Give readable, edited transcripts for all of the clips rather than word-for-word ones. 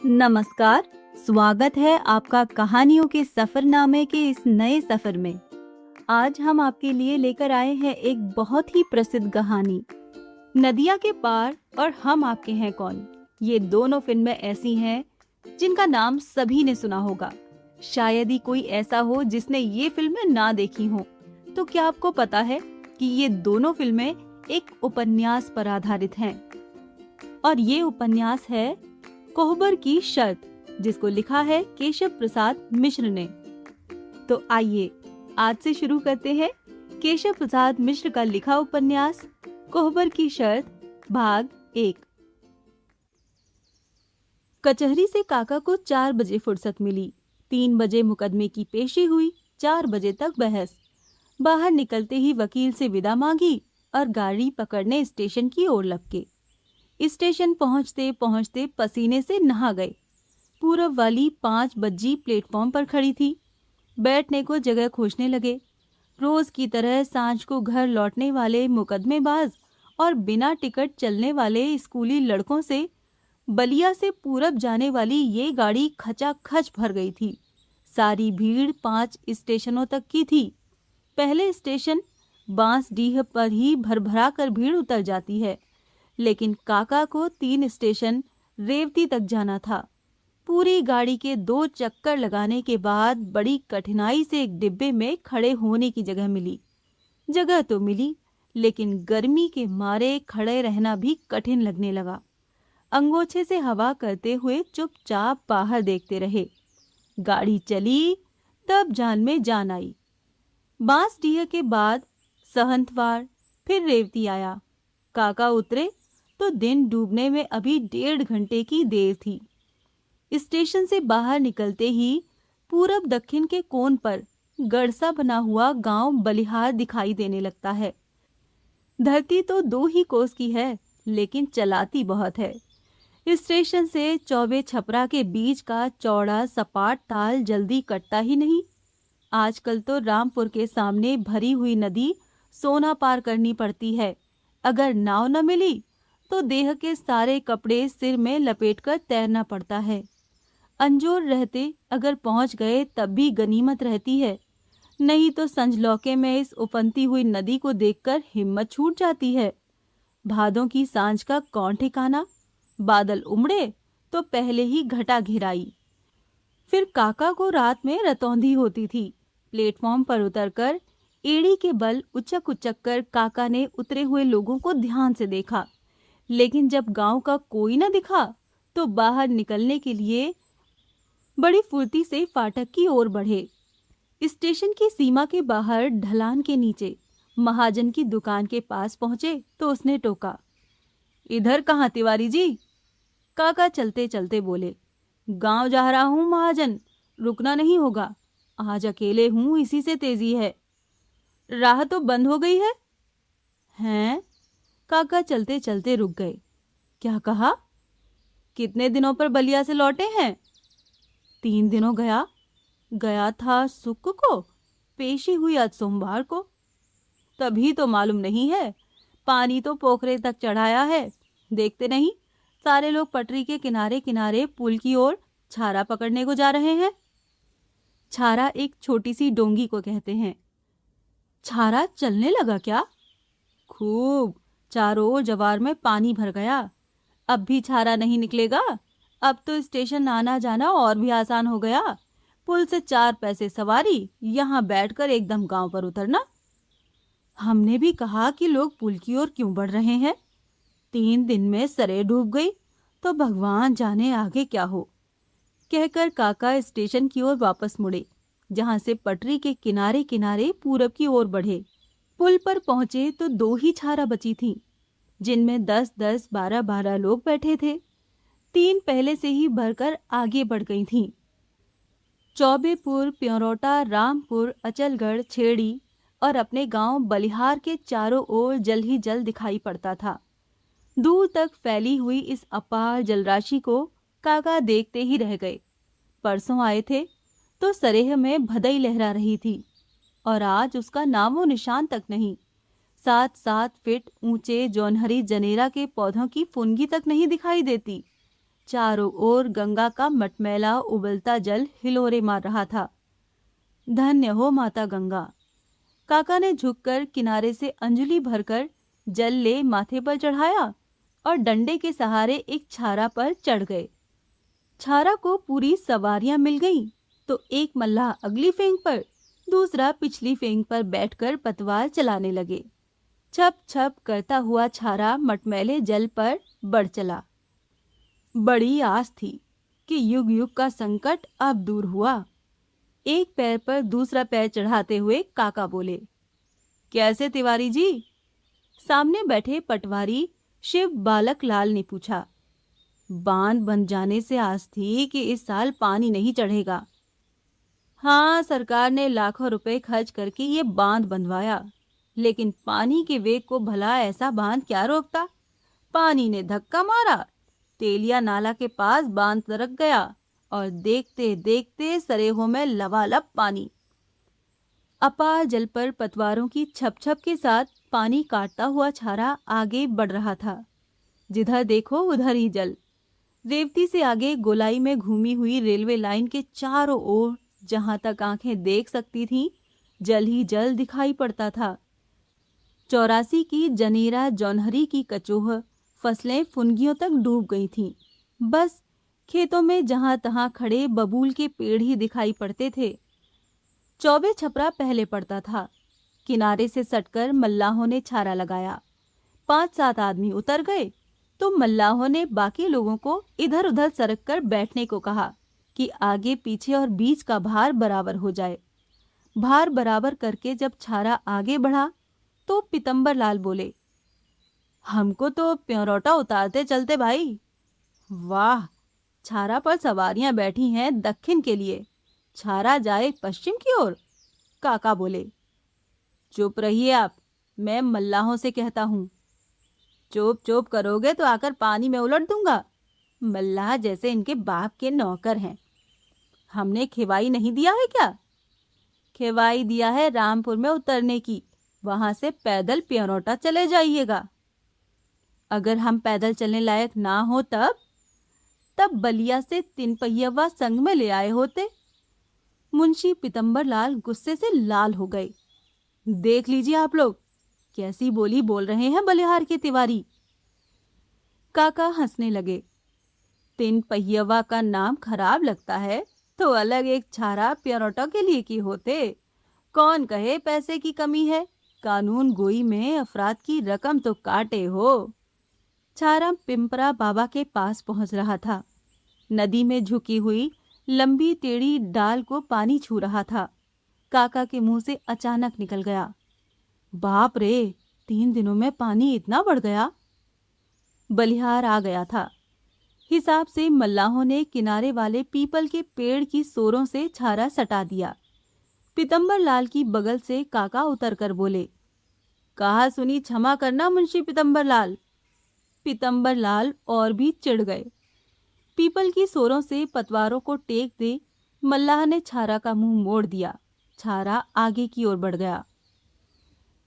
नमस्कार। स्वागत है आपका कहानियों के सफरनामे के इस नए सफर में। आज हम आपके लिए लेकर आए हैं एक बहुत ही प्रसिद्ध कहानी, नदिया के पार और हम आपके हैं कौन। ये दोनों फिल्में ऐसी हैं जिनका नाम सभी ने सुना होगा। शायद ही कोई ऐसा हो जिसने ये फिल्में ना देखी हो। तो क्या आपको पता है कि ये दोनों फिल्में एक उपन्यास पर आधारित हैं? और ये उपन्यास है कोहबर की शर्त, जिसको लिखा है केशव प्रसाद मिश्र ने। तो आइए आज से शुरू करते हैं केशव प्रसाद मिश्र का लिखा उपन्यास कोहबर की शर्त भाग 1। कचहरी से काका को 4 बजे फुर्सत मिली। 3 बजे मुकदमे की पेशी हुई, 4 बजे तक बहस। बाहर निकलते ही वकील से विदा मांगी और गाड़ी पकड़ने स्टेशन की ओर लपके। स्टेशन पहुंचते पहुंचते पसीने से नहा गए। पूरब वाली 5 बज्जी प्लेटफॉर्म पर खड़ी थी। बैठने को जगह खोजने लगे। रोज की तरह सांझ को घर लौटने वाले मुकदमेबाज और बिना टिकट चलने वाले स्कूली लड़कों से बलिया से पूरब जाने वाली ये गाड़ी खचाखच भर गई थी। सारी भीड़ 5 स्टेशनों तक की थी। पहले स्टेशन बांसडीह पर ही भरभरा कर भीड़ उतर जाती है, लेकिन काका को 3 स्टेशन रेवती तक जाना था। पूरी गाड़ी के 2 चक्कर लगाने के बाद बड़ी कठिनाई से एक डिब्बे में खड़े होने की जगह मिली। जगह तो मिली, लेकिन गर्मी के मारे खड़े रहना भी कठिन लगने लगा। अंगोछे से हवा करते हुए चुपचाप बाहर देखते रहे। गाड़ी चली, तब जान में जान आई। बांसडीह के बाद सहंतवार, फिर रेवती आया। काका उतरे तो दिन डूबने में अभी 1.5 घंटे की देर थी। स्टेशन से बाहर निकलते ही पूरब दक्षिण के कोन पर गड़सा बना हुआ गांव बलिहार दिखाई देने लगता है। धरती तो 2 ही कोस की है, लेकिन चलाती बहुत है। स्टेशन से चौबे छपरा के बीच का चौड़ा सपाट ताल जल्दी कटता ही नहीं। आजकल तो रामपुर के सामने भरी हुई नदी सोना पार करनी पड़ती है। अगर नाव न मिली तो देह के सारे कपड़े सिर में लपेटकर तैरना पड़ता है। अंजोर रहते अगर पहुंच गए तब भी गनीमत रहती है, नहीं तो संजलौके में इस उफनती हुई नदी को देखकर हिम्मत छूट जाती है। भादों की सांझ का कौन ठिकाना। बादल उमड़े तो पहले ही घटा घिराई। फिर काका को रात में रतौंधी होती थी। प्लेटफॉर्म पर उतरकर एड़ी के बल उचक उचक कर काका ने उतरे हुए लोगों को ध्यान से देखा, लेकिन जब गांव का कोई न दिखा तो बाहर निकलने के लिए बड़ी फुर्ती से फाटक की ओर बढ़े। स्टेशन की सीमा के बाहर ढलान के नीचे महाजन की दुकान के पास पहुंचे तो उसने टोका, इधर कहाँ तिवारी जी? काका चलते चलते बोले, गांव जा रहा हूं महाजन, रुकना नहीं होगा। आज अकेले हूं, इसी से तेजी है। राह तो बंद हो गई है। हैं? काका चलते चलते रुक गए। क्या कहा? कितने दिनों पर बलिया से लौटे हैं? 3 दिनों गया था सुक्क को, पेशी हुई आज सोमवार को। तभी तो मालूम नहीं है। पानी तो पोखरे तक चढ़ाया है। देखते नहीं, सारे लोग पटरी के किनारे किनारे पुल की ओर छारा पकड़ने को जा रहे हैं। छारा एक छोटी सी डोंगी को कहते हैं। छारा चलने लगा क्या? खूब। चारों ओर जवार में पानी भर गया। अब भी छारा नहीं निकलेगा। अब तो स्टेशन आना जाना और भी आसान हो गया। पुल से 4 पैसे सवारी, यहाँ बैठकर एकदम गांव पर उतरना। हमने भी कहा कि लोग पुल की ओर क्यों बढ़ रहे हैं। 3 दिन में सरे डूब गई तो भगवान जाने आगे क्या हो। कहकर काका स्टेशन की ओर वापस मुड़े, जहां से पटरी के किनारे किनारे पूरब की ओर बढ़े। पुल पर पहुंचे तो 2 ही छारा बची थीं, जिनमें 10-10, 12-12 लोग बैठे थे। 3 पहले से ही भरकर आगे बढ़ गई थीं। चौबेपुर, प्योरोटा, रामपुर, अचलगढ़, छेड़ी और अपने गांव बलिहार के चारों ओर जल ही जल दिखाई पड़ता था। दूर तक फैली हुई इस अपार जलराशि को काका देखते ही रह गए। परसों आए थे तो सरेह में भदई लहरा रही थी, और आज उसका नामो निशान तक नहीं। 7-7 फीट ऊंचे जौनहरी जनेरा के पौधों की फुनगी तक नहीं दिखाई देती। चारों ओर गंगा का मटमैला उबलता जल हिलोरे मार रहा था। धन्य हो माता गंगा। काका ने झुककर किनारे से अंजलि भरकर जल ले माथे पर चढ़ाया और डंडे के सहारे एक छारा पर चढ़ गए। छारा को पूरी सवारियां मिल गईं, तो एक मल्लाह अगली फेंक पर, दूसरा पिछली फेंक पर बैठकर पतवार चलाने लगे। छप छप करता हुआ छारा मटमैले जल पर बढ़ चला। बड़ी आस थी कि युग युग का संकट अब दूर हुआ। एक पैर पर दूसरा पैर चढ़ाते हुए काका बोले, कैसे तिवारी जी? सामने बैठे पटवारी शिव बालक लाल ने पूछा। बांध बन जाने से आस थी कि इस साल पानी नहीं चढ़ेगा। हाँ, सरकार ने लाखों रुपए खर्च करके ये बांध बंधवाया, लेकिन पानी के वेग को भला ऐसा बांध क्या रोकता? पानी ने धक्का मारा, तेलिया नाला के पास बांध सरक गया और देखते देखते सरेहों में लबालब पानी। अपार जल पर पतवारों की छप छप के साथ पानी काटता हुआ छारा आगे बढ़ रहा था। जिधर देखो उधर ही जल। रेवती से आगे गोलाई में घूमी हुई रेलवे लाइन के चारों ओर जहां तक आंखें देख सकती थीं, जल ही जल दिखाई पड़ता था। 84 की जनेरा जौनहरी की कचोह फसलें फुनगियों तक डूब गई थीं। बस खेतों में जहां तहां खड़े बबूल के पेड़ ही दिखाई पड़ते थे। चौबे छपरा पहले पड़ता था। किनारे से सटकर मल्लाहों ने छारा लगाया। 5-7 आदमी उतर गए तो मल्लाहों ने बाकी लोगों को इधर उधर सरक कर बैठने को कहा कि आगे पीछे और बीच का भार बराबर हो जाए। भार बराबर करके जब छारा आगे बढ़ा तो पीतम्बर लाल बोले, हमको तो प्योरोटा उतारते चलते भाई। वाह, छारा पर सवारियां बैठी हैं दक्षिण के लिए, छारा जाए पश्चिम की ओर। काका बोले, चुप रहिए आप, मैं मल्लाहों से कहता हूँ। चुप चुप करोगे तो आकर पानी में उलट दूंगा। मल्लाह जैसे इनके बाप के नौकर हैं। हमने खिवाई नहीं दिया है क्या? खिवाई दिया है रामपुर में उतरने की, वहां से पैदल प्योरोटा चले जाइएगा। अगर हम पैदल चलने लायक ना हो तब बलिया से 3 पहिया संग में ले आए होते। मुंशी पीतम्बर लाल गुस्से से लाल हो गए। देख लीजिए आप लोग, कैसी बोली बोल रहे हैं बलिहार के तिवारी। काका हंसने लगे। 3 पहिया का नाम खराब लगता है तो अलग एक छारा प्योरोटा के लिए की होते। कौन कहे पैसे की कमी है, कानून गोई में अफराद की रकम तो काटे हो। छारा पिंपरा बाबा के पास पहुंच रहा था। नदी में झुकी हुई लंबी टेढ़ी डाल को पानी छू रहा था। काका के मुंह से अचानक निकल गया, बाप रे, 3 दिनों में पानी इतना बढ़ गया। बलिहार आ गया था। हिसाब से मल्लाहों ने किनारे वाले पीपल के पेड़ की सोरों से छारा सटा दिया। पीतम्बर लाल की बगल से काका उतर कर बोले, कहा सुनी क्षमा करना मुंशी पीतम्बर लाल। पीतम्बर लाल और भी चिढ़ गए। पीपल की सोरों से पतवारों को टेक दे मल्लाह ने छारा का मुंह मोड़ दिया। छारा आगे की ओर बढ़ गया।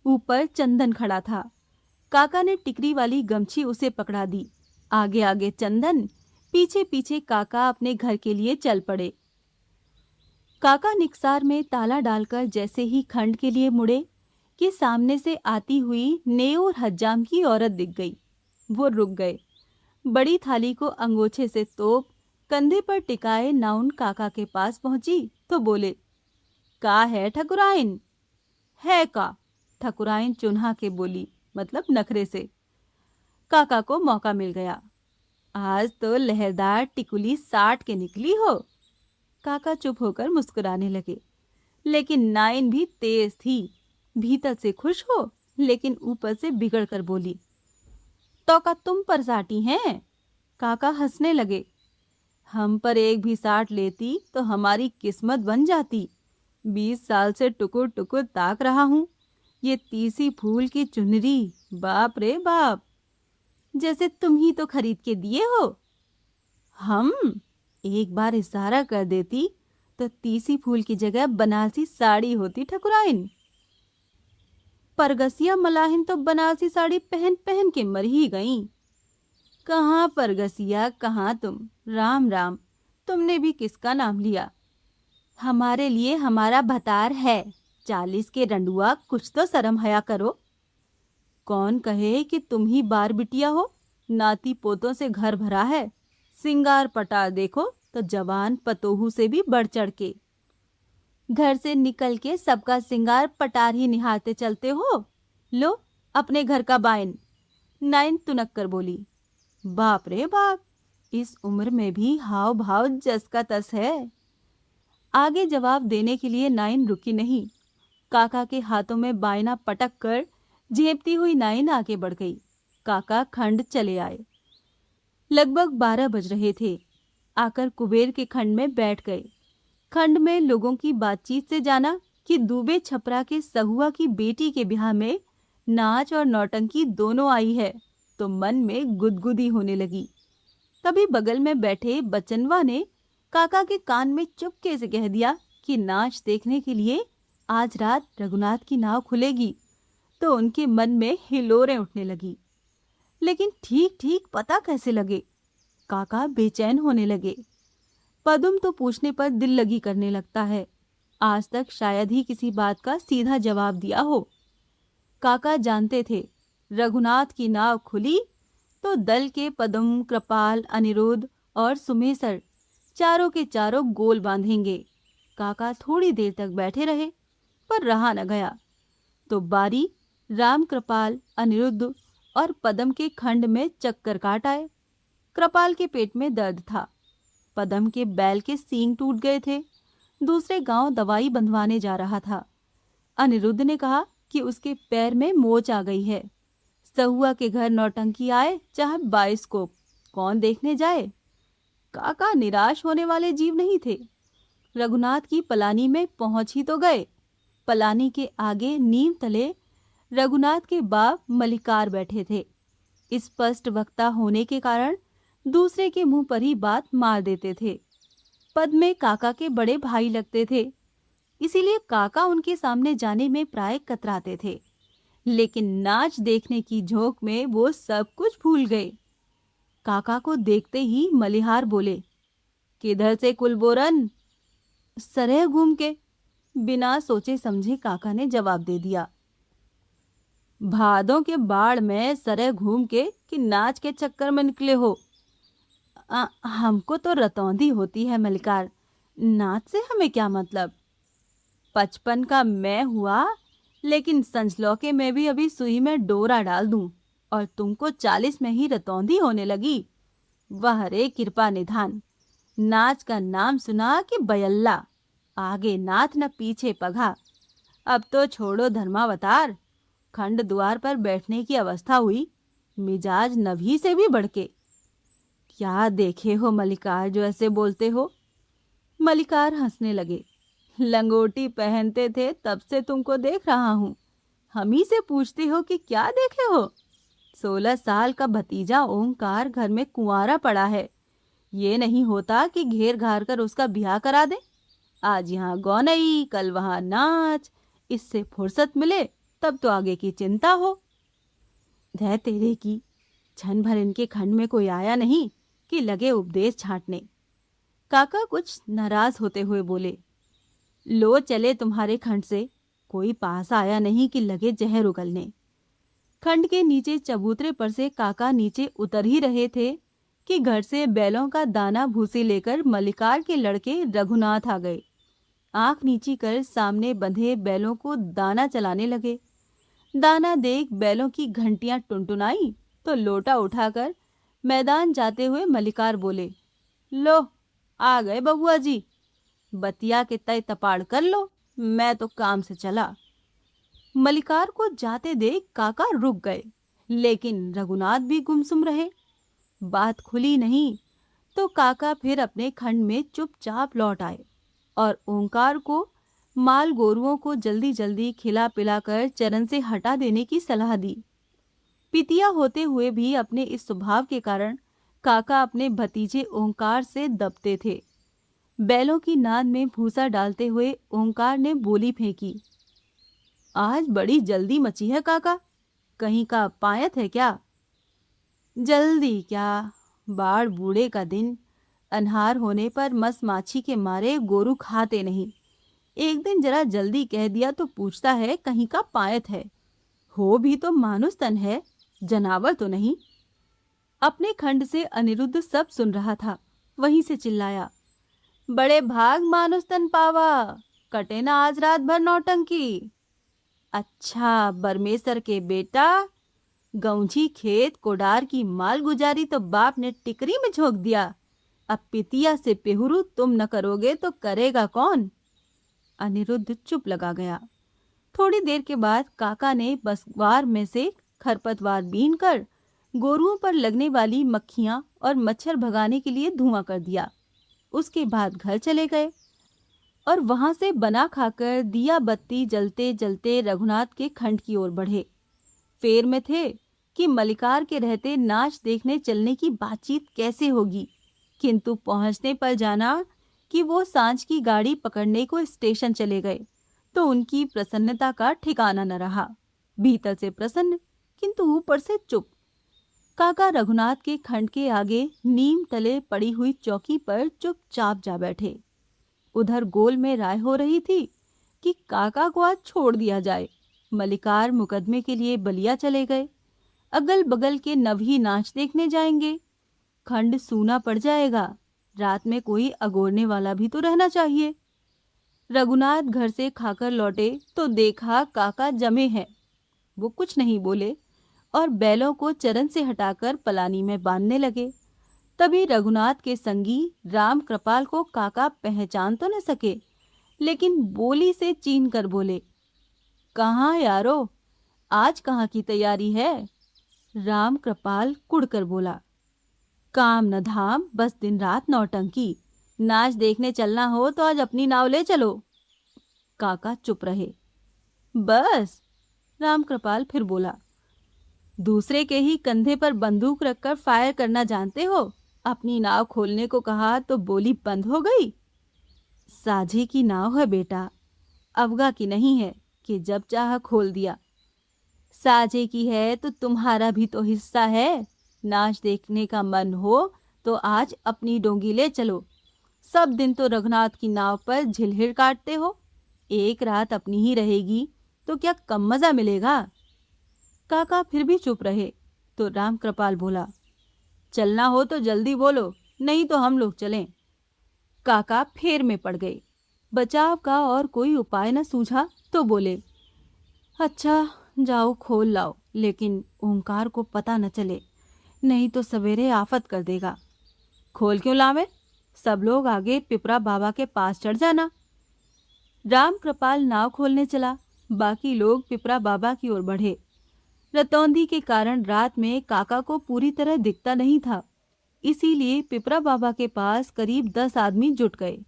ऊपर चंदन खड़ा था। काका ने टिकरी वाली गमछी उसे पकड़ा दी। आगे आगे चंदन, पीछे पीछे काका अपने घर के लिए चल पड़े। काका निकसार में ताला डालकर जैसे ही खंड के लिए मुड़े कि सामने से आती हुई नेऊर हज्जाम की औरत दिख गई। वो रुक गए। बड़ी थाली को अंगोछे से तोप कंधे पर टिकाए नाउन काका के पास पहुंची तो बोले, का है ठकुराइन? है का? ठकुराइन चुन्हा के बोली, मतलब नखरे से। काका को मौका मिल गया। आज तो लहरदार टिकुली 60 के निकली हो। काका चुप होकर मुस्कुराने लगे, लेकिन नाइन भी तेज थी। भीतर से खुश हो लेकिन ऊपर से बिगड़ कर बोली, तो का तुम पर साटी हैं? काका हंसने लगे। हम पर एक भी साट लेती तो हमारी किस्मत बन जाती। 20 साल से टुकुर टुकुर ताक रहा हूं। ये तीसी फूल की चुनरी, बाप रे बाप, जैसे तुम ही तो खरीद के दिए हो। हम एक बार इशारा कर देती तो तीसी फूल की जगह बनारसी साड़ी होती ठकुराइन। परगसिया मलाहिन तो बनारसी साड़ी पहन पहन के मर ही गईं। कहाँ परगसिया, कहाँ तुम। राम राम, तुमने भी किसका नाम लिया। हमारे लिए हमारा भतार है। 40 के रंडुआ, कुछ तो शर्म हया करो। कौन कहे कि तुम ही बार बिटिया हो। नाती पोतों से घर भरा है। सिंगार पटार देखो तो जवान पतोहू से भी बढ़ चढ़ के। घर से निकल के सबका सिंगार पटार ही निहारते चलते हो। लो अपने घर का बाइन। नाइन तुनक कर बोली। बाप रे बाप, इस उम्र में भी हाव भाव जस का तस है। आगे जवाब देने के लिए नाइन रुकी नहीं। काका के हाथों में बायना पटक कर झेपती हुई नाइन आगे बढ़ गई। काका खंड चले आए। लगभग 12 बज रहे थे। आकर कुबेर के खंड में बैठ गए। खंड में लोगों की बातचीत से जाना कि दूबे छपरा के सहुआ की बेटी के ब्याह में नाच और नौटंकी दोनों आई है, तो मन में गुदगुदी होने लगी। तभी बगल में बैठे बचनवा ने काका के कान में चुपके से कह दिया कि नाच देखने के लिए आज रात रघुनाथ की नाव खुलेगी। तो उनके मन में हिलोरें उठने लगी। लेकिन ठीक ठीक पता कैसे लगे। काका बेचैन होने लगे। पदुम तो पूछने पर दिल लगी करने लगता है। आज तक शायद ही किसी बात का सीधा जवाब दिया हो। काका जानते थे रघुनाथ की नाव खुली तो दल के पदम, कृपाल, अनिरुद्ध और सुमेसर चारों के चारों गोल बांधेंगे। काका थोड़ी देर तक बैठे रहे पर रहा न गया। तो बारी राम, कृपाल, अनिरुद्ध और पदम के खंड में चक्कर काट आए। कृपाल के पेट में दर्द था। पदम के बैल के सींग टूट गए थे। दूसरे गांव दवाई बंधवाने जा रहा था। अनिरुद्ध ने कहा कि उसके पैर में मोच आ गई है। सहुआ के घर नौटंकी आए चाहे बाइस्कोप, कौन देखने जाए। काका निराश होने वाले जीव नहीं थे। रघुनाथ की पलानी में पहुंच ही तो गए। पलानी के आगे नीम तले रघुनाथ के बाप मलिकार बैठे थे। स्पष्ट वक्ता होने के कारण दूसरे के मुंह पर ही बात मार देते थे। पद में काका के बड़े भाई लगते थे, इसीलिए काका उनके सामने जाने में प्राय कतराते थे। लेकिन नाच देखने की झोंक में वो सब कुछ भूल गए। काका को देखते ही मलिहार बोले, किधर से कुलबोरन। सरह घूम के, बिना सोचे समझे काका ने जवाब दे दिया। भादों के बाढ़ में सरह घूम के कि नाच के चक्कर में निकले हो। हमको तो रतौंधी होती है मलिकार, नाच से हमें क्या मतलब। 55 का मैं हुआ, लेकिन संजलौके में भी अभी सुई में डोरा डाल दूं और तुमको 40 में ही रतौंधी होने लगी। वह रे कृपा निधान, नाच का नाम सुना कि बयल्ला, आगे नाथ न पीछे पघा। अब तो छोड़ो धर्मावतार, खंड द्वार पर बैठने की अवस्था हुई, मिजाज नभी से भी बढ़ के। क्या देखे हो मलिकार जो ऐसे बोलते हो। मलिकार हंसने लगे। लंगोटी पहनते थे तब से तुमको देख रहा हूं, हम ही से पूछते हो कि क्या देखे हो। 16 साल का भतीजा ओंकार घर में कुंवारा पड़ा है। ये नहीं होता कि घेर घार कर उसका ब्याह करा दे। आज यहाँ गौनई, कल वहां नाच, इससे फुर्सत मिले तब तो आगे की चिंता हो। धै तेरे की, क्षण भर इनके खंड में कोई आया नहीं कि लगे उपदेश छांटने। काका कुछ नाराज होते हुए बोले, लो चले तुम्हारे खंड से, कोई पास आया नहीं कि लगे जहर उगलने। खंड के नीचे चबूतरे पर से काका नीचे उतर ही रहे थे कि घर से बैलों का दाना भूसी लेकर मलिकार के लड़के रघुनाथ आ गए। आंख नीची कर सामने बंधे बैलों को दाना चलाने लगे। दाना देख बैलों की घंटियां टुनटुनाई तो लोटा उठाकर मैदान जाते हुए मलिकार बोले, लो आ गए बबुआ जी, बतिया के तय तपाड़ कर लो, मैं तो काम से चला। मलिकार को जाते देख काका रुक गए, लेकिन रघुनाथ भी गुमसुम रहे। बात खुली नहीं तो काका फिर अपने खंड में चुपचाप लौट आए और ओंकार को माल गोरुओं को जल्दी जल्दी खिला पिलाकर चरण से हटा देने की सलाह दी। पितिया होते हुए भी अपने इस स्वभाव के कारण काका अपने भतीजे ओंकार से दबते थे। बैलों की नाद में भूसा डालते हुए ओंकार ने बोली फेंकी, आज बड़ी जल्दी मची है काका, कहीं का पायत है क्या। जल्दी क्या, बाढ़ बूढ़े का दिन। अन्हार होने पर मस माछी के मारे गोरू खाते नहीं। एक दिन जरा जल्दी कह दिया तो पूछता है कहीं का पायत है। हो भी तो मानुस तन है, जनावर तो नहीं। अपने खंड से अनिरुद्ध सब सुन रहा था। वहीं से चिल्लाया, बड़े भाग मानुस तन पावा, कटे ना आज रात भर नौटंकी। अच्छा बरमेसर के बेटा, गौंझी खेत कोडार की माल गुजारी तो बाप ने टिकरी में झोंक दिया। अब पितिया से पेहुरु तुम न करोगे तो करेगा कौन? अनिरुद्ध चुप लगा गया। थोड़ी देर के बाद काका ने बसवार में से खरपतवार बीन कर गोरुओं पर लगने वाली मक्खियां और मच्छर भगाने के लिए धुआं कर दिया। उसके बाद घर चले गए और वहां से बना खाकर दिया बत्ती जलते जलते रघुनाथ के खंड की ओर बढ़े। फेर में थे कि मलिकार के रहते नाच देखने चलने की बातचीत कैसे होगी, किंतु पहुंचने पर जाना कि वो सांझ की गाड़ी पकड़ने को स्टेशन चले गए तो उनकी प्रसन्नता का ठिकाना न रहा। भीतर से प्रसन्न किंतु ऊपर से चुप। काका रघुनाथ के खंड के आगे नीम तले पड़ी हुई चौकी पर चुपचाप जा बैठे। उधर गोल में राय हो रही थी कि काका को आज छोड़ दिया जाए। मलिकार मुकदमे के लिए बलिया चले गए। अगल बगल के नवही नाच देखने जाएंगे। खंड सूना पड़ जाएगा। रात में कोई अगोरने वाला भी तो रहना चाहिए। रघुनाथ घर से खाकर लौटे तो देखा काका जमे हैं। वो कुछ नहीं बोले और बैलों को चरण से हटाकर पलानी में बांधने लगे। तभी रघुनाथ के संगी राम कृपाल को काका पहचान तो न सके, लेकिन बोली से चीन कर बोले, कहाँ यारो, आज कहाँ की तैयारी है? राम कृपाल कुड़कर बोला, काम न धाम, बस दिन रात नौटंकी। नाच देखने चलना हो तो आज अपनी नाव ले चलो। काका चुप रहे। बस, राम कृपाल फिर बोला, दूसरे के ही कंधे पर बंदूक रखकर फायर करना जानते हो? अपनी नाव खोलने को कहा तो बोली बंद हो गई। साझे की नाव है बेटा, अवगा की नहीं है कि जब चाह खोल दिया। साझे की है तो तुम्हारा भी तो हिस्सा है। नाच देखने का मन हो तो आज अपनी डोंगी ले चलो। सब दिन तो रघुनाथ की नाव पर झिलहिल काटते हो, एक रात अपनी ही रहेगी तो क्या कम मजा मिलेगा? काका फिर भी चुप रहे तो राम कृपाल बोला, चलना हो तो जल्दी बोलो, नहीं तो हम लोग चलें। काका फेर में पड़ गए। बचाव का और कोई उपाय न सूझा तो बोले, अच्छा जाओ खोल लाओ, लेकिन ओंकार को पता न चले, नहीं तो सवेरे आफत कर देगा। खोल क्यों लावे? सब लोग आगे पिपरा बाबा के पास चढ़ जाना। राम कृपाल नाव खोलने चला। बाकी लोग पिपरा बाबा की ओर बढ़े। रतौंधी के कारण रात में काका को पूरी तरह दिखता नहीं था, इसीलिए पिपरा बाबा के पास करीब 10 आदमी जुट गए,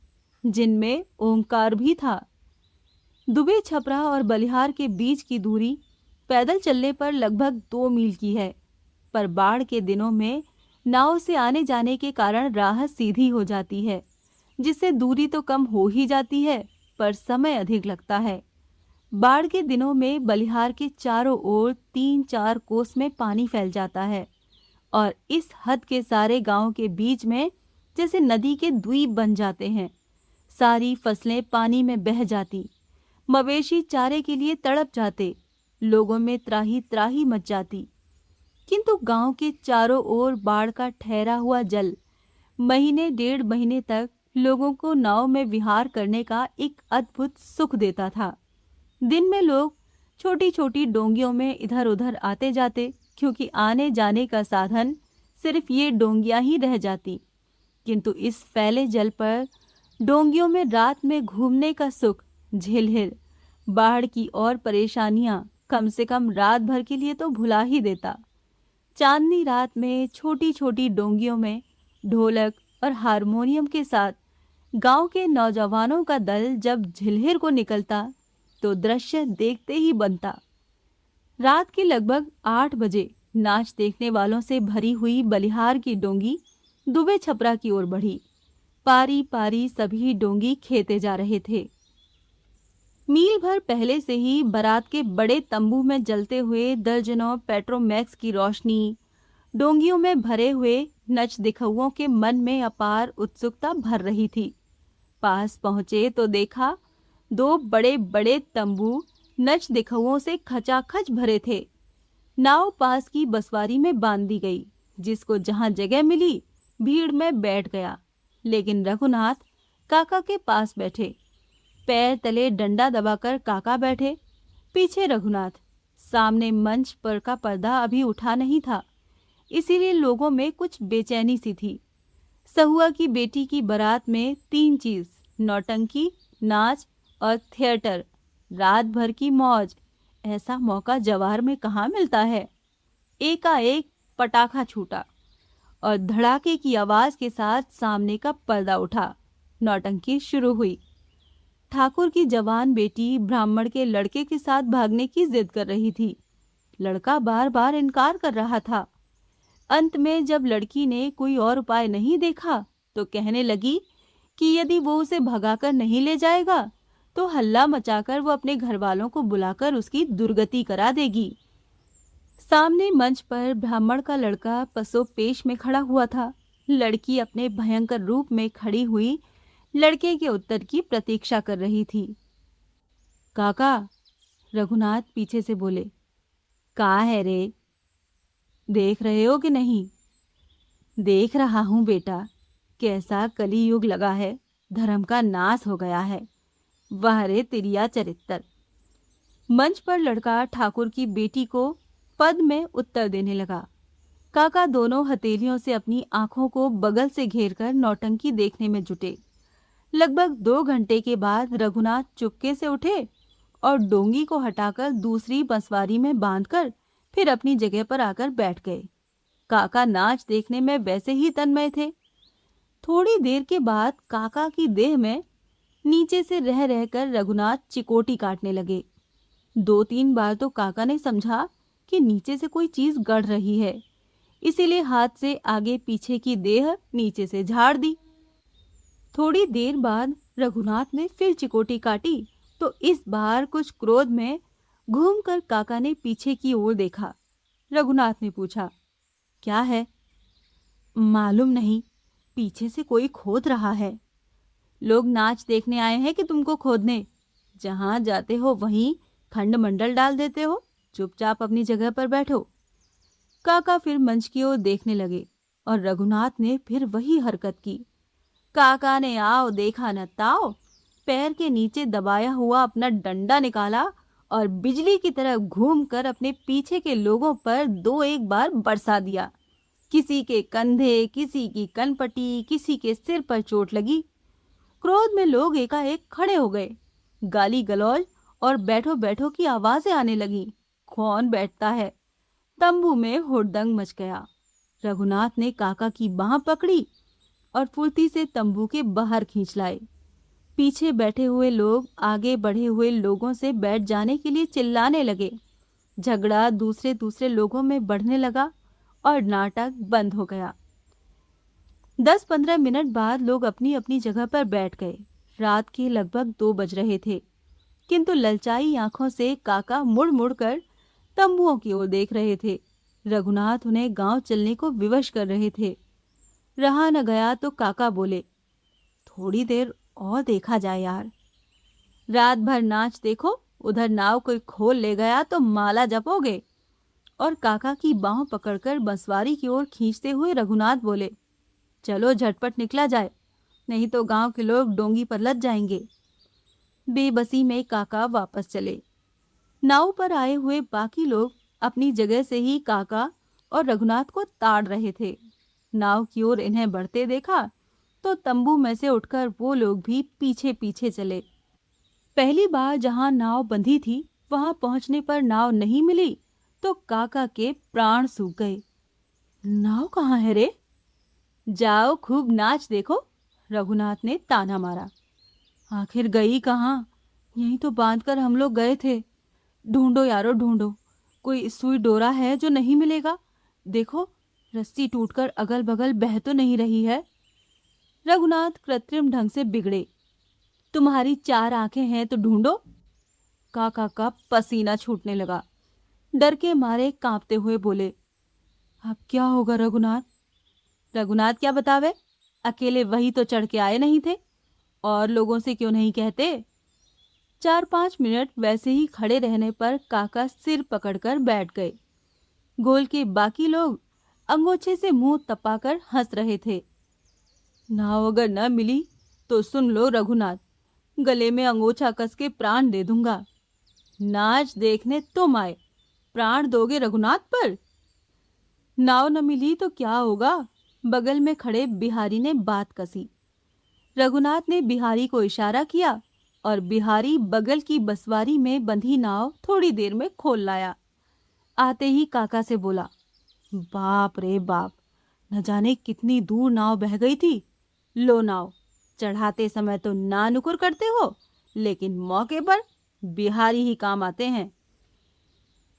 जिनमें ओंकार भी था। दुबे छपरा और बलिहार के बीच की दूरी पैदल चलने पर लगभग 2 मील की है, पर बाढ़ के दिनों में नाव से आने जाने के कारण राह सीधी हो जाती है, जिससे दूरी तो कम हो ही जाती है, पर समय अधिक लगता है। बाढ़ के दिनों में बलिहार के चारों ओर 3-4 कोस में पानी फैल जाता है और इस हद के सारे गांव के बीच में जैसे नदी के द्वीप बन जाते हैं। सारी फसलें पानी में बह जाती, मवेशी चारे के लिए तड़प जाते, लोगों में त्राही त्राही मच जाती। किंतु गांव के चारों ओर बाढ़ का ठहरा हुआ जल महीने 1.5 महीने तक लोगों को नाव में विहार करने का एक अद्भुत सुख देता था। दिन में लोग छोटी छोटी डोंगियों में इधर उधर आते जाते, क्योंकि आने जाने का साधन सिर्फ ये डोंगियां ही रह जाती। किंतु इस फैले जल पर डोंगियों में रात में घूमने का सुख झिलहिल बाढ़ की और परेशानियां कम से कम रात भर के लिए तो भुला ही देता। चांदनी रात में छोटी छोटी डोंगियों में ढोलक और हारमोनियम के साथ गांव के नौजवानों का दल जब झिलहिर को निकलता तो दृश्य देखते ही बनता। रात के लगभग 8 बजे नाच देखने वालों से भरी हुई बलिहार की डोंगी दुबे छपरा की ओर बढ़ी। पारी पारी सभी डोंगी खेते जा रहे थे। मील भर पहले से ही बारात के बड़े तंबू में जलते हुए दर्जनों पेट्रोमैक्स की रोशनी डोंगियों में भरे हुए नच दिखउओं के मन में अपार उत्सुकता भर रही थी। पास पहुंचे तो देखा दो बड़े बड़े तंबू नच दिखउओं से खचाखच भरे थे। नाव पास की बसवारी में बांध दी गई। जिसको जहां जगह मिली भीड़ में बैठ गया, लेकिन रघुनाथ काका के पास बैठे। पैर तले डंडा दबाकर काका बैठे, पीछे रघुनाथ। सामने मंच पर का पर्दा अभी उठा नहीं था, इसीलिए लोगों में कुछ बेचैनी सी थी। सहुआ की बेटी की बारात में 3 चीज, नौटंकी, नाच और थिएटर, रात भर की मौज। ऐसा मौका जवार में कहाँ मिलता है। एकाएक पटाखा छूटा और धड़ाके की आवाज के साथ सामने का पर्दा उठा। नौटंकी शुरू हुई। ठाकुर की जवान बेटी ब्राह्मण के लड़के के साथ भागने की जिद कर रही थी। लड़का बार बार इनकार कर रहा था। अंत में जब लड़की ने कोई और उपाय नहीं देखा तो कहने लगी कि यदि वो उसे भगाकर नहीं ले जाएगा तो हल्ला मचाकर वो अपने घर वालों को बुलाकर उसकी दुर्गति करा देगी। सामने मंच पर ब्राह्मण का लड़का पसोपेश में खड़ा हुआ था। लड़की अपने भयंकर रूप में खड़ी हुई लड़के के उत्तर की प्रतीक्षा कर रही थी। काका, रघुनाथ पीछे से बोले, कहाँ है रे? देख रहे हो कि नहीं? देख रहा हूं बेटा, कैसा कली युग लगा है, धर्म का नाश हो गया है। वाह रे तिरिया चरित्र। मंच पर लड़का ठाकुर की बेटी को पद में उत्तर देने लगा। काका दोनों हथेलियों से अपनी आंखों को बगल से घेरकर नौटंकी देखने में जुटे। लगभग 2 घंटे के बाद रघुनाथ चुपके से उठे और डोंगी को हटाकर दूसरी बंसवारी में बांधकर फिर अपनी जगह पर आकर बैठ गए। काका नाच देखने में वैसे ही तन्मय थे। थोड़ी देर के बाद काका की देह में नीचे से रह रहकर रघुनाथ चिकोटी काटने लगे। 2-3 बार तो काका ने समझा कि नीचे से कोई चीज गड़ रही है, इसीलिए हाथ से आगे पीछे की देह नीचे से झाड़ दी। थोड़ी देर बाद रघुनाथ ने फिर चिकोटी काटी तो इस बार कुछ क्रोध में घूमकर काका ने पीछे की ओर देखा। रघुनाथ ने पूछा, क्या है? मालूम नहीं, पीछे से कोई खोद रहा है। लोग नाच देखने आए हैं कि तुमको खोदने? जहां जाते हो वहीं खंड मंडल डाल देते हो। चुपचाप अपनी जगह पर बैठो। काका फिर मंच की ओर देखने लगे और रघुनाथ ने फिर वही हरकत की। काका ने आओ देखा न ताओ, पैर के नीचे दबाया हुआ अपना डंडा निकाला और बिजली की तरह घूमकर अपने पीछे के लोगों पर 2-1 बार बरसा दिया। किसी के कंधे, किसी की कनपटी, किसी के सिर पर चोट लगी। क्रोध में लोग एकाएक खड़े हो गए। गाली गलौज और बैठो बैठो की आवाजें आने लगी। कौन बैठता है? तंबू में हुड़दंग मच गया। रघुनाथ ने काका की बांह पकड़ी और फुर्ती से तंबू के बाहर खींच लाए। पीछे बैठे हुए लोग आगे बढ़े हुए लोगों से बैठ जाने के लिए चिल्लाने लगे। झगड़ा दूसरे लोगों में बढ़ने लगा और नाटक बंद हो गया। 10-15 मिनट बाद लोग अपनी अपनी जगह पर बैठ गए। रात के लगभग 2 बज रहे थे, किंतु ललचाई आंखों से काका मुड़ मुड़ कर तंबुओं की ओर देख रहे थे। रघुनाथ उन्हें गांव चलने को विवश कर रहे थे। रहा न गया तो काका बोले, थोड़ी देर और देखा जाए यार। रात भर नाच देखो, उधर नाव कोई खोल ले गया तो माला जपोगे। और काका की बांह पकड़कर बंसवारी की ओर खींचते हुए रघुनाथ बोले, चलो झटपट निकला जाए, नहीं तो गांव के लोग डोंगी पर लद जाएंगे। बेबसी में काका वापस चले। नाव पर आए हुए बाकी लोग अपनी जगह से ही काका और रघुनाथ को ताड़ रहे थे। नाव की ओर इन्हें बढ़ते देखा तो तंबू में से उठकर वो लोग भी पीछे पीछे चले। पहली बार जहां नाव बंधी थी वहां पहुंचने पर नाव नहीं मिली तो काका के प्राण सूख गए। नाव कहाँ है रे? जाओ खूब नाच देखो, रघुनाथ ने ताना मारा। आखिर गई कहाँ? यहीं तो बांधकर हम लोग गए थे। ढूंढो यारो ढूंढो, कोई सुई डोरा है जो नहीं मिलेगा? देखो रस्सी टूटकर अगल बगल बह तो नहीं रही है। रघुनाथ कृत्रिम ढंग से बिगड़े। तुम्हारी 4 आंखें हैं तो ढूंढो। काका का पसीना छूटने लगा। डर के मारे कांपते हुए बोले, अब क्या होगा रघुनाथ? रघुनाथ क्या बतावे? अकेले वही तो चढ़ के आए नहीं थे, और लोगों से क्यों नहीं कहते? 4-5 मिनट वैसे ही खड़े रहने पर काका सिर पकड़कर बैठ गए। गोल के बाकी लोग अंगोछे से मुंह तपाकर हंस रहे थे। नाव अगर न मिली तो सुन लो रघुनाथ, गले में अंगोछा कस के प्राण दे दूंगा। नाच देखने तुम आए, प्राण दोगे रघुनाथ पर? नाव न मिली तो क्या होगा? बगल में खड़े बिहारी ने बात कसी। रघुनाथ ने बिहारी को इशारा किया और बिहारी बगल की बसवारी में बंधी नाव थोड़ी देर में खोल लाया। आते ही काका से बोला, बाप रे बाप, न जाने कितनी दूर नाव बह गई थी। लो नाव, चढ़ाते समय तो ना नुकुर करते हो, लेकिन मौके पर बिहारी ही काम आते हैं।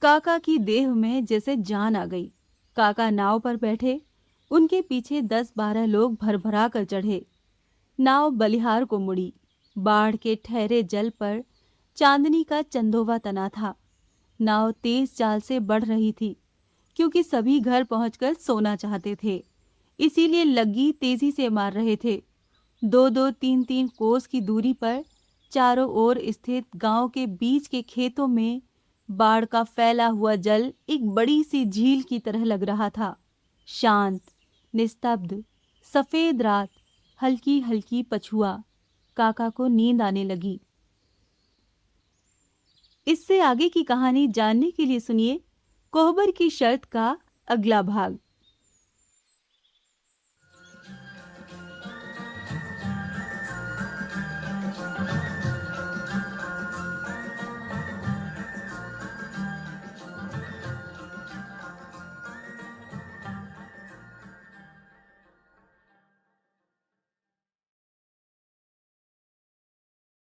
काका की देह में जैसे जान आ गई। काका नाव पर बैठे, उनके पीछे 10-12 लोग भरभरा कर चढ़े। नाव बलिहार को मुड़ी। बाढ़ के ठहरे जल पर चांदनी का चंदोवा तना था। नाव तेज चाल से बढ़ रही थी, क्योंकि सभी घर पहुंचकर सोना चाहते थे, इसीलिए लग्गी तेजी से मार रहे थे। 2-2, 3-3 कोस की दूरी पर चारों ओर स्थित गांव के बीच के खेतों में बाढ़ का फैला हुआ जल एक बड़ी सी झील की तरह लग रहा था। शांत, निस्तब्ध, सफेद रात, हल्की हल्की पछुआ। काका को नींद आने लगी। इससे आगे की कहानी जानने के लिए सुनिए कोहबर की शर्त का अगला भाग।